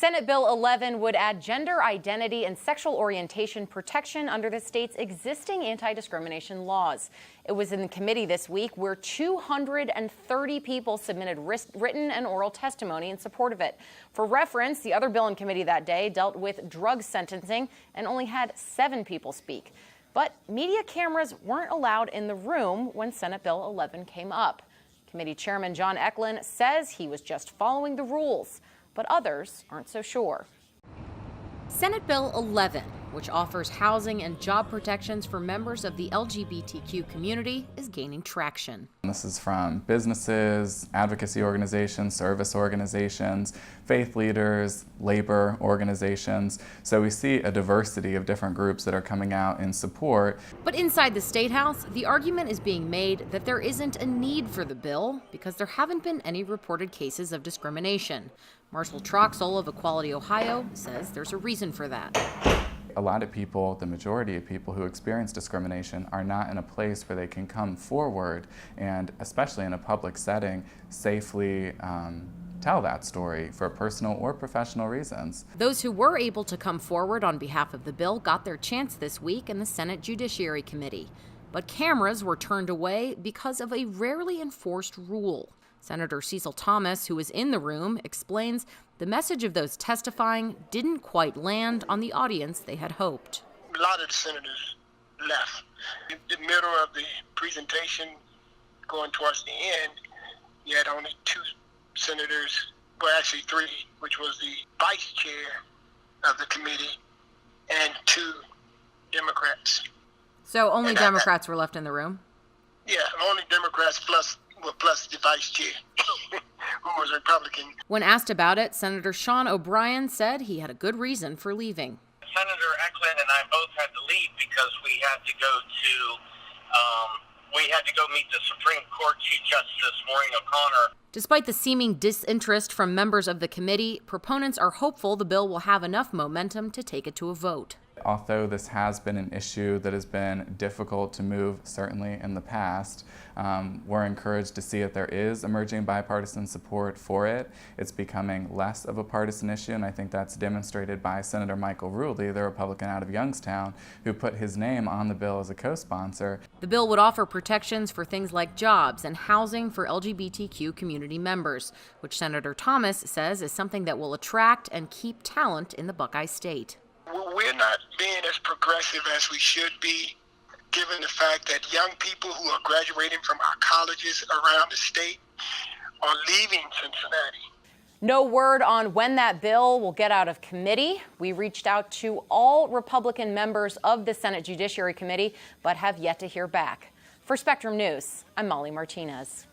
Senate Bill 11 would add gender identity and sexual orientation protection under the state's existing anti-discrimination laws. It was in the committee this week where 230 people submitted written and oral testimony in support of it. For reference, the other bill in committee that day dealt with drug sentencing and only had 7 people speak. But media cameras weren't allowed in the room when Senate Bill 11 came up. Committee Chairman John Eklund says he was just following the rules, but others aren't so sure. Senate Bill 11, which offers housing and job protections for members of the LGBTQ community, is gaining traction. This is from businesses, advocacy organizations, service organizations, faith leaders, labor organizations. So we see a diversity of different groups that are coming out in support. But inside the State House, the argument is being made that there isn't a need for the bill because there haven't been any reported cases of discrimination. Marshall TROXEL of Equality Ohio says there's a reason for that. A lot of people, the majority of people who experience discrimination, are not in a place where they can come forward and, especially in a public setting, safely tell that story for personal or professional reasons. Those who were able to come forward on behalf of the bill got their chance this week in the Senate Judiciary Committee. But cameras were turned away because of a rarely enforced rule. Senator Cecil Thomas, who was in the room, explains the message of those testifying didn't quite land on the audience they had hoped. A lot of the senators left. In the middle of the presentation, going towards the end, you had only 2 senators, well actually 3, which was the vice chair of the committee and 2 Democrats. So only Democrats were left in the room? Yeah, only Democrats plus the vice chair, who was Republican. When asked about it, Senator Sean O'Brien said he had a good reason for leaving. Senator Eklund and I both had to leave because we had to go meet the Supreme Court Chief Justice Maureen O'Connor. Despite the seeming disinterest from members of the committee, proponents are hopeful the bill will have enough momentum to take it to a vote. Although this has been an issue that has been difficult to move, certainly in the past, we're encouraged to see that there is emerging bipartisan support for it. It's becoming less of a partisan issue, and I think that's demonstrated by Senator Michael Ruley, the Republican out of Youngstown, who put his name on the bill as a co-sponsor. The bill would offer protections for things like jobs and housing for LGBTQ community members, which Senator Thomas says is something that will attract and keep talent in the Buckeye State. We're not being as progressive as we should be, given the fact that young people who are graduating from our colleges around the state are leaving Cincinnati. No word on when that bill will get out of committee. We reached out to all Republican members of the Senate Judiciary Committee, but have yet to hear back. For Spectrum News, I'm Molly Martinez.